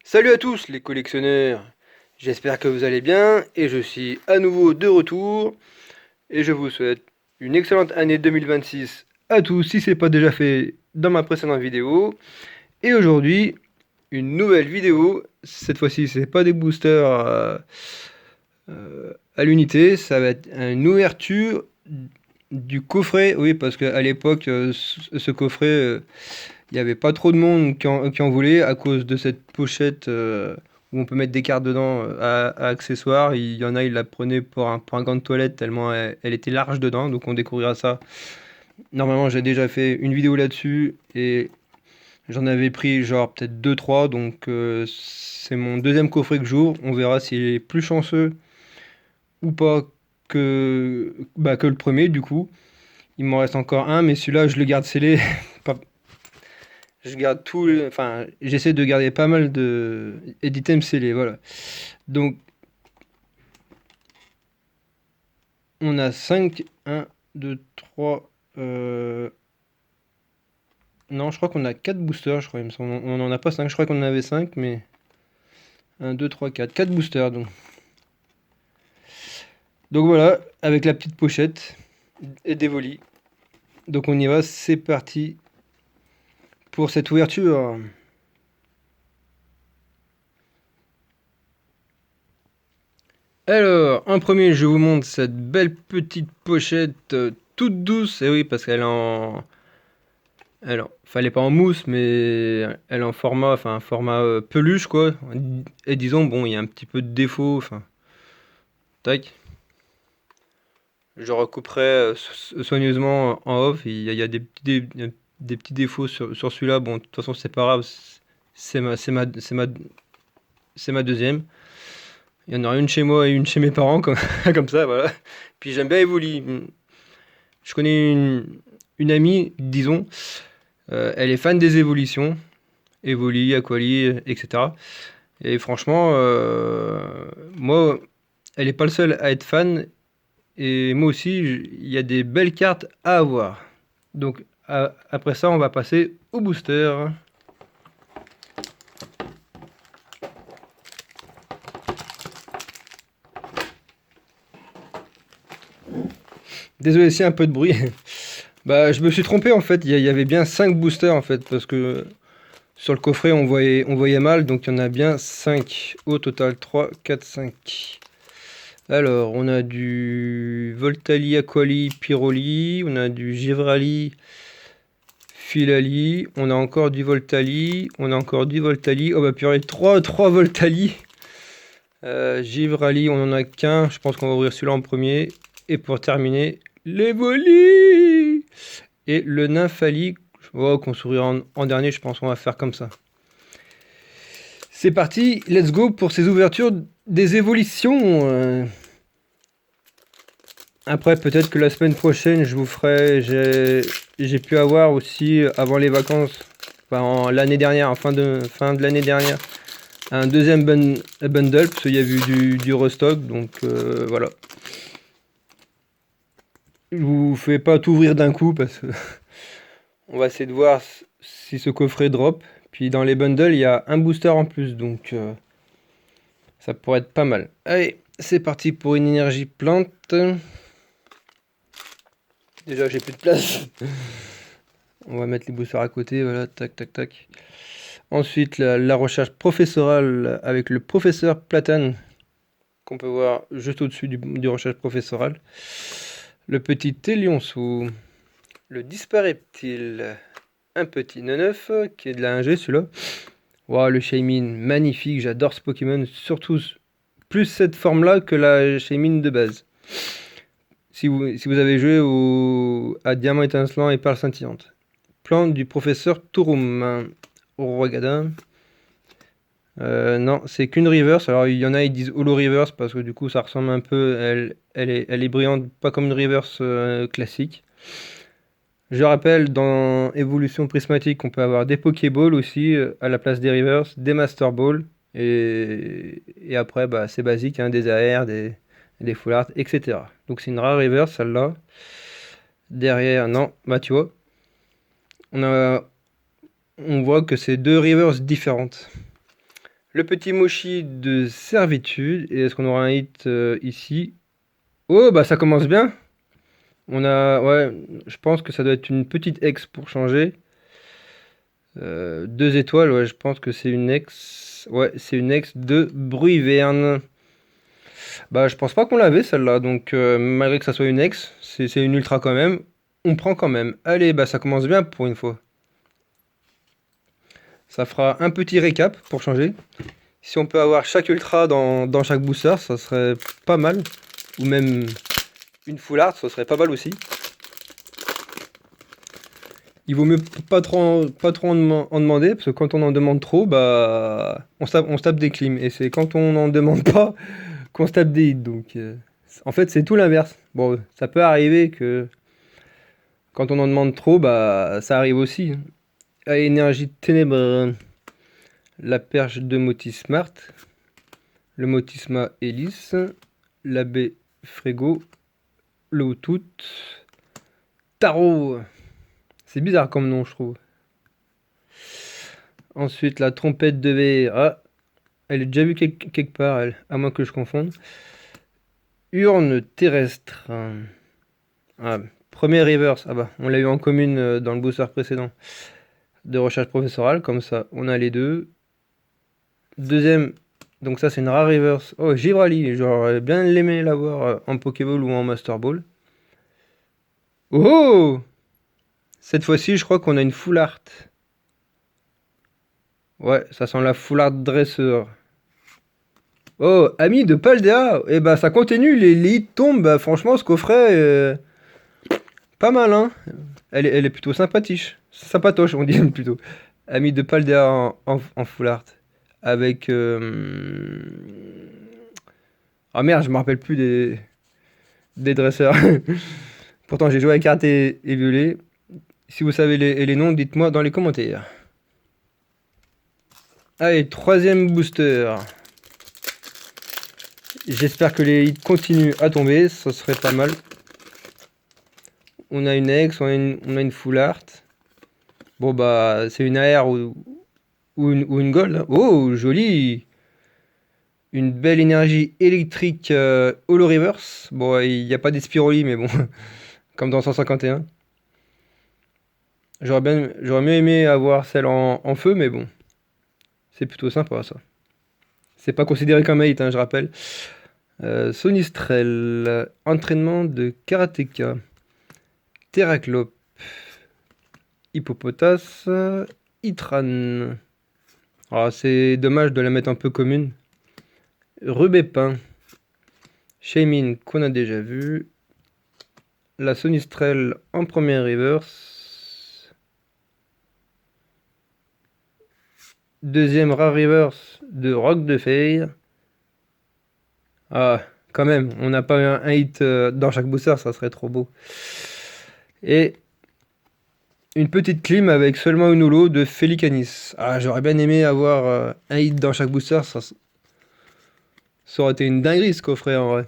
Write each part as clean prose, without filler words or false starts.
Salut à tous les collectionneurs, j'espère que vous allez bien et je suis à nouveau de retour et je vous souhaite une excellente année 2026 à tous si ce n'est pas déjà fait dans ma précédente vidéo. Et aujourd'hui, une nouvelle vidéo, cette fois-ci c'est pas des boosters à l'unité, ça va être une ouverture du coffret, oui parce qu'à l'époque ce coffret il n'y avait pas trop de monde qui en voulait à cause de cette pochette où on peut mettre des cartes dedans à accessoires. Il y en a, ils la prenaient pour un gant de toilette tellement elle était large dedans. Donc on découvrira ça. Normalement, j'ai déjà fait une vidéo là-dessus et j'en avais pris genre peut-être deux trois. Donc c'est mon deuxième coffret que j'ouvre. On verra s'il est plus chanceux ou pas que le premier du coup. Il m'en reste encore un, mais celui-là, je le garde scellé. Je garde tout, enfin, j'essaie de garder pas mal de d'items scellés, voilà. Donc, on a 5 1 2 3 non, je crois qu'on a 4 boosters, je crois, il me semble. On en a pas 5, je crois qu'on en avait 5, mais un 2 3 4 4 boosters, donc. Donc voilà, avec la petite pochette et des volis. Donc on y va, c'est parti pour cette ouverture. Alors, en premier, je vous montre cette belle petite pochette toute douce. Et oui, parce qu'elle est fallait pas en mousse, mais elle est en format, enfin, un format peluche, quoi. Et disons, bon, il y a un petit peu de défaut, enfin, tac. Je recouperai soigneusement en off. Il y a des petits défauts sur celui-là. Bon, de toute façon, c'est pas grave. C'est ma deuxième. Il y en aura une chez moi et une chez mes parents, comme, comme ça, voilà. Puis j'aime bien Evoli. Je connais une amie, disons, elle est fan des évolutions. Evoli, Aquali, etc. Et franchement, moi, elle n'est pas le seul à être fan. Et moi aussi, il y a des belles cartes à avoir. Donc, après ça, on va passer au booster. Désolé s'il y a un peu de bruit. Bah, je me suis trompé en fait. Il y avait bien 5 boosters en fait. Parce que sur le coffret, on voyait mal. Donc, il y en a bien 5. Au total, 3, 4, 5. Alors, on a du Voltali, Aquali, Pyroli, on a du Givrali, Filali, on a encore du Voltali, on a encore du Voltali. Oh bah purée, 3 Voltali. Givrali, on en a qu'un, je pense qu'on va ouvrir celui-là en premier. Et pour terminer, les Volis et le Nymphali, qu'on s'ouvrira en dernier, je pense qu'on va faire comme ça. C'est parti, let's go pour ces ouvertures des évolutions. Après, peut-être que la semaine prochaine, je vous ferai. J'ai pu avoir aussi, avant les vacances, enfin, l'année dernière, en fin de l'année dernière, un deuxième bundle, parce qu'il y a eu du restock, donc voilà. Je vous fais pas tout ouvrir d'un coup, parce que on va essayer de voir si ce coffret drop. Puis dans les bundles, il y a un booster en plus, donc ça pourrait être pas mal. Allez, c'est parti pour une énergie plante. Déjà, j'ai plus de place. On va mettre les boosters à côté, voilà, tac, tac, tac. Ensuite, la recherche professorale avec le professeur Platane, qu'on peut voir juste au-dessus du recherche professorale. Le petit Élionceau, le Dispareptile, un petit Neneuf, qui est de la 1G celui-là. Wow, le Shaymin, magnifique, j'adore ce Pokémon, surtout plus cette forme-là que la Shaymin de base. Si vous avez joué à Diamant étincelant et Perle scintillante. Plante du professeur Touroum. Rogadin. Non, c'est qu'une reverse. Alors il y en a, ils disent holo reverse parce que du coup ça ressemble un peu. Elle est brillante, pas comme une reverse classique. Je rappelle, dans Évolution Prismatique, on peut avoir des Pokéballs aussi à la place des reverse, des Master Balls. Et après, bah, c'est basique, hein, des AR, des Full Art, etc. Donc c'est une rare reverse celle-là. Derrière, non, bah tu vois, on voit que c'est deux reverses différentes. Le petit mochi de servitude. Et est-ce qu'on aura un hit ici? Oh, bah ça commence bien. On a, ouais, je pense que ça doit être une petite ex pour changer. 2 étoiles, ouais, je pense que c'est une ex. Ouais, c'est une ex de Bruyverne. Bah, je pense pas qu'on l'avait celle-là, donc malgré que ça soit une ex, c'est une ultra quand même. On prend quand même. Allez, bah ça commence bien pour une fois. Ça fera un petit récap pour changer. Si on peut avoir chaque ultra dans chaque booster, ça serait pas mal. Ou même une full art, ça serait pas mal aussi. Il vaut mieux pas trop en demander, parce que quand on en demande trop, bah on se tape des clims. Et c'est quand on n'en demande pas qu'on se tape des hits. Donc en fait c'est tout l'inverse. Bon, ça peut arriver que quand on en demande trop, bah ça arrive aussi. À énergie ténèbres, la perche de Moti Smart, le Motisma Hélice, l'abbé Frégo, le Tout, Tarot. C'est bizarre comme nom, je trouve. Ensuite, la trompette de verre. Ah, elle est déjà vue quelque part, elle, à moins que je confonde. Urne terrestre. Ah, premier reverse. Ah bah, on l'a eu en commune dans le booster précédent de recherche professorale. Comme ça, on a les deux. Deuxième, donc ça, c'est une rare reverse. Oh, Givrali. J'aurais bien aimé l'avoir en Pokéball ou en Master Ball. Oh! Cette fois-ci, je crois qu'on a une full art. Ouais, ça sent la full art dresseur. Oh, ami de Paldea. Eh bah, ça continue, les hits tombent. Bah, franchement, ce coffret, pas mal, hein. Elle est plutôt sympathique. Sympatoche, on dit plutôt. Ami de Paldea en full art. Avec. Ah merde, je me rappelle plus des dresseurs. Pourtant, j'ai joué à cartes et violet. Si vous savez les noms, dites-moi dans les commentaires. Allez, troisième booster. J'espère que les hits continuent à tomber, ça serait pas mal. On a une ex, on a une full art. Bon bah c'est une AR ou une gold, hein. Oh joli. Une belle énergie électrique holo reverse. Bon il n'y a pas d'Espiroli mais bon, comme dans 151. J'aurais mieux aimé avoir celle en feu mais bon. C'est plutôt sympa ça. C'est pas considéré comme hate, hein, je rappelle. Sonistrel, entraînement de karatéka. Terraclope, Hippopotas, Itran. Ah, c'est dommage de la mettre un peu commune. Rubépin, Shaymin qu'on a déjà vu. La Sonistrel en première reverse. Deuxième rare reverse de Rock de Fey. Ah, quand même, on n'a pas eu un hit dans chaque booster, ça serait trop beau. Et une petite clim avec seulement une holo de Felicanis. Ah, j'aurais bien aimé avoir un hit dans chaque booster, ça aurait été une dinguerie ce coffret en vrai.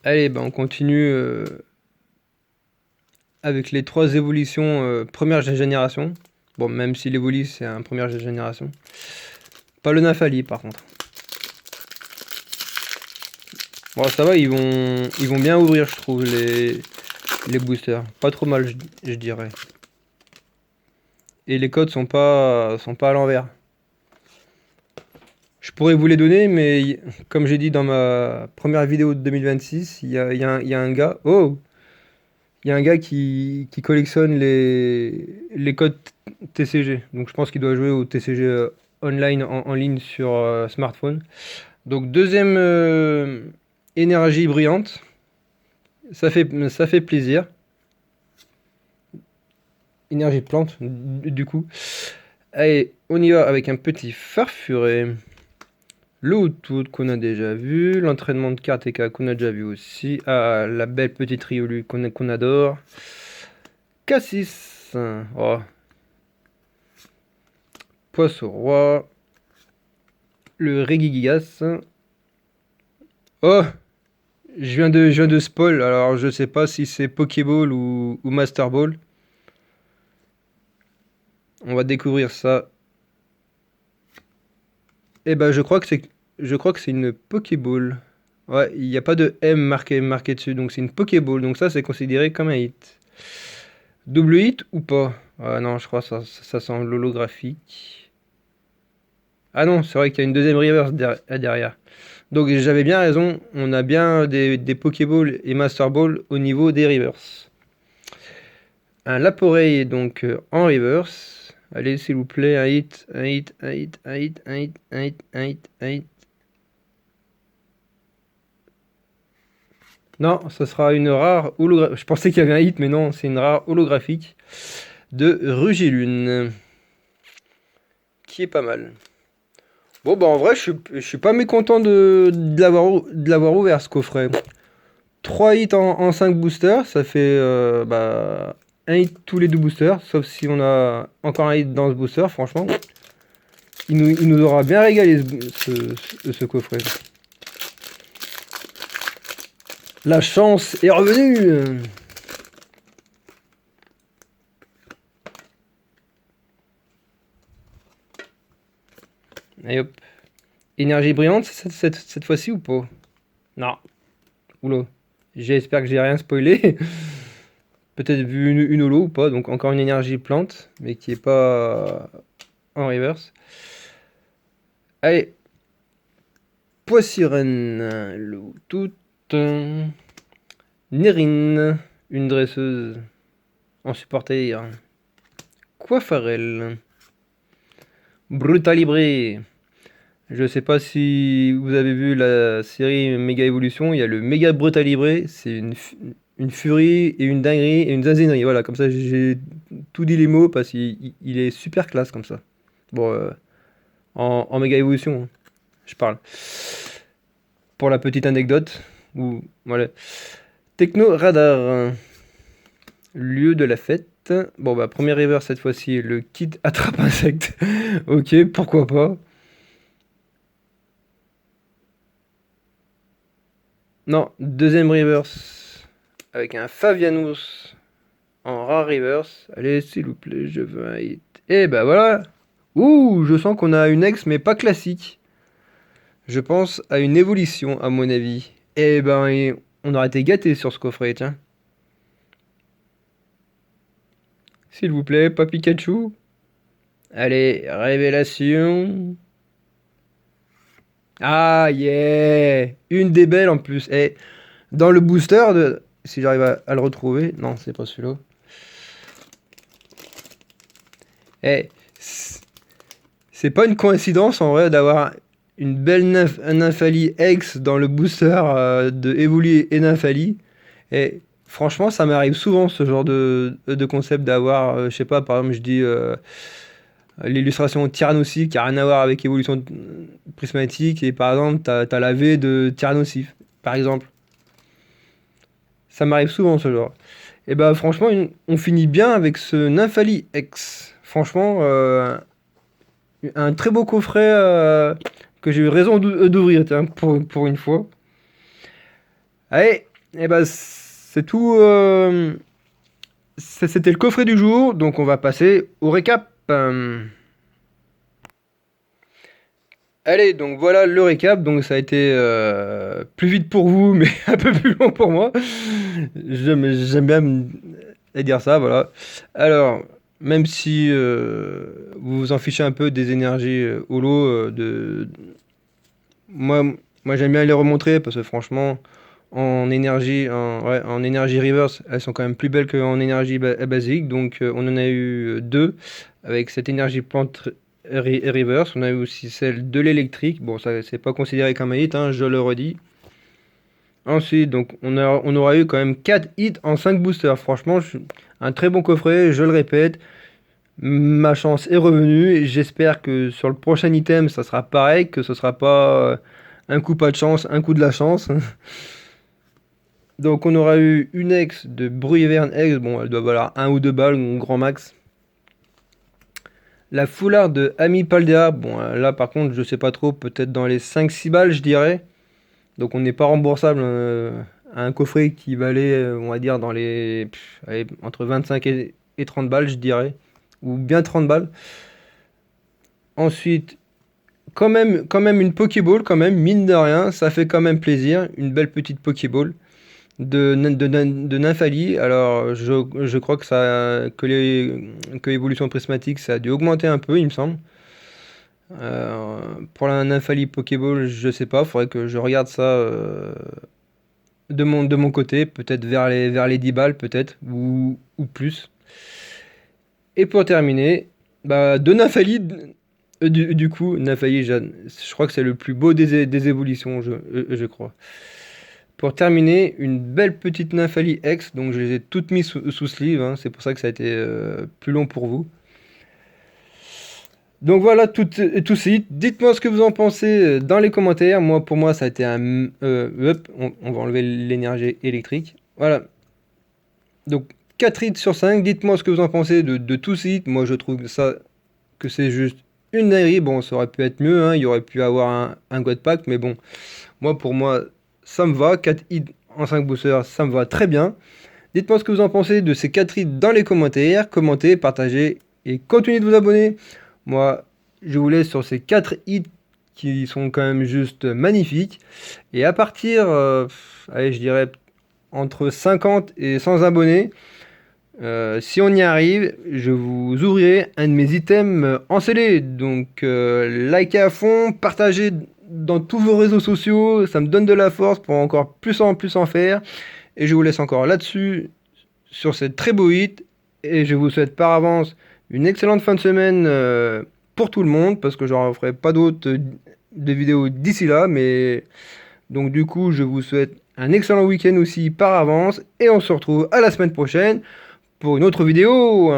Allez, bah on continue avec les 3 évolutions première génération. Bon, même si l'évolu c'est un première génération. Pas le Nafali par contre. Bon, ça va, ils vont bien ouvrir, je trouve, les boosters. Pas trop mal, je dirais. Et les codes sont pas à l'envers. Je pourrais vous les donner, mais comme j'ai dit dans ma première vidéo de 2026, il y a un gars. Oh! Il y a un gars qui collectionne les codes TCG. Donc je pense qu'il doit jouer au TCG online en ligne sur smartphone. Donc deuxième énergie brillante. Ça fait plaisir. Énergie plante, du coup. Allez, on y va avec un petit farfuré. Le tout qu'on a déjà vu. L'entraînement de karatéka qu'on a déjà vu aussi. Ah, la belle petite Riolu qu'on adore. Cassis. Oh. Poisson roi. Le Regigigas. Oh, je viens de spoil. Alors je sais pas si c'est Pokéball ou Master Ball. On va découvrir ça. Eh ben, je crois que c'est une Pokéball. Ouais, il n'y a pas de M marqué dessus, donc c'est une Pokéball. Donc ça, c'est considéré comme un hit. Double hit ou pas? Ah non, je crois que ça sent l'holographique. Ah non, c'est vrai qu'il y a une deuxième reverse derrière. Donc j'avais bien raison, on a bien des Pokéball et Master Ball au niveau des reverse. Un Laporeille donc en reverse. Allez, s'il vous plaît, un hit, un hit, un hit, un hit, un hit, un hit, un hit, un hit. Non, ce sera une rare holographique. Je pensais qu'il y avait un hit, mais non, c'est une rare holographique de Rugilune. Qui est pas mal. Bon, bah en vrai, je suis pas mécontent de l'avoir ouvert ce coffret. 3 hits en 5 boosters, ça fait bah, un hit tous les 2 boosters. Sauf si on a encore un hit dans ce booster, franchement. Il nous aura bien régalé ce coffret. La chance est revenue. Et hop. Énergie brillante cette fois-ci ou pas? Non. Oula. J'espère que j'ai rien spoilé. Peut-être vu une holo ou pas. Donc encore une énergie plante, mais qui est pas en reverse. Allez. Poissirène. Loup toute. Nérine. Une dresseuse. En supporter. Coiffarel. Brutalibré. Je sais pas si vous avez vu la série Méga Evolution, il y a le Méga Brutalibré, c'est une furie et une dinguerie et une zinzinerie. Voilà, comme ça j'ai tout dit les mots parce qu'il est super classe comme ça. Bon, en Méga Evolution, hein, je parle. Pour la petite anecdote, ou voilà. Techno Radar, lieu de la fête. Bon, bah, premier river cette fois-ci, le kit attrape insecte. Ok, pourquoi pas. Non, deuxième reverse avec un Fabianus en rare reverse. Allez, s'il vous plaît, je veux un hit. Et bah voilà. Ouh, je sens qu'on a une ex, mais pas classique. Je pense à une évolution, à mon avis. Eh ben, on aurait été gâté sur ce coffret, tiens. S'il vous plaît, pas Pikachu. Allez, révélation. Ah, yeah! Une des belles en plus. Et dans le booster, si j'arrive à le retrouver. Non, c'est pas celui-là. Eh, c'est pas une coïncidence en vrai d'avoir une belle Nymphali X dans le booster de Evoli et Nymphali. Et franchement, ça m'arrive souvent ce genre de concept d'avoir, je sais pas, par exemple, je dis l'illustration Tyrannosif qui a rien à voir avec évolution prismatique, et par exemple, t'as la V de Tyrannosif, par exemple. Ça m'arrive souvent ce genre. Et bah, franchement, on finit bien avec ce Nymphali X. Franchement, un très beau coffret que j'ai eu raison d'ouvrir, tiens, pour une fois. Allez, et bah, c'est tout. C'était le coffret du jour, donc on va passer au récap. Allez, donc voilà le récap. Donc ça a été plus vite pour vous, mais un peu plus long pour moi. J'aime bien dire ça, voilà. Alors, même si vous vous en fichez un peu des énergies holo, moi, moi j'aime bien les remontrer parce que franchement, ouais, en énergie reverse, elles sont quand même plus belles qu'en énergie basique. Donc on en a eu deux avec cette énergie plante reverse. On a eu aussi celle de l'électrique. Bon, ça c'est pas considéré comme un hit, hein, je le redis. Ensuite, donc on aura eu quand même 4 hits en 5 boosters. Franchement, un très bon coffret, je le répète. Ma chance est revenue et j'espère que sur le prochain item, ça sera pareil, que ce sera pas un coup pas de chance, un coup de la chance. Donc on aura eu une ex de Bruyverne X, bon elle doit valoir 1 ou 2 balles, mon grand max. La foulard de Ami Paldea, bon là par contre je sais pas trop, peut-être dans les 5-6 balles je dirais. Donc on n'est pas remboursable à un coffret qui valait, on va dire, dans les allez, entre 25 et 30 balles je dirais. ou bien 30 balles. Ensuite, quand même une Pokéball, quand même, mine de rien, ça fait quand même plaisir. Une belle petite Pokéball de Nymphalie. Alors, je crois que l'évolution prismatique, ça a dû augmenter un peu, il me semble. Pour la Nymphalie Pokéball, je sais pas, faudrait que je regarde ça de mon côté, peut-être vers les 10 balles, peut-être, ou plus. Et pour terminer, bah, de Nymphalie, du coup, Nymphalie, je crois que c'est le plus beau des évolutions, je crois. Pour terminer, une belle petite Nymphalie X, donc je les ai toutes mises sous sleeve, hein, c'est pour ça que ça a été plus long pour vous. Donc voilà tout site. Dites-moi ce que vous en pensez dans les commentaires. Pour moi, ça a été un up. On va enlever l'énergie électrique. Voilà. Donc 4 hits sur 5. Dites-moi ce que vous en pensez de tout site. Moi, je trouve que c'est juste une dinguerie. Bon, ça aurait pu être mieux, hein. Il y aurait pu avoir un God Pack, mais bon, pour moi, ça me va. 4 hits en 5 boosters, ça me va très bien. Dites-moi ce que vous en pensez de ces 4 hits dans les commentaires. Commentez, partagez et continuez de vous abonner. Moi, je vous laisse sur ces 4 hits qui sont quand même juste magnifiques. Et à partir, allez, je dirais entre 50 et 100 abonnés, si on y arrive, je vous ouvrirai un de mes items en scellé. Donc, likez à fond, partagez dans tous vos réseaux sociaux. Ça me donne de la force pour encore plus en faire. Et je vous laisse encore là-dessus sur cette très beau hit. Et je vous souhaite par avance une excellente fin de semaine pour tout le monde, parce que je n'en ferai pas d'autres de vidéos d'ici là. Mais donc du coup, je vous souhaite un excellent week-end aussi par avance. Et on se retrouve à la semaine prochaine pour une autre vidéo.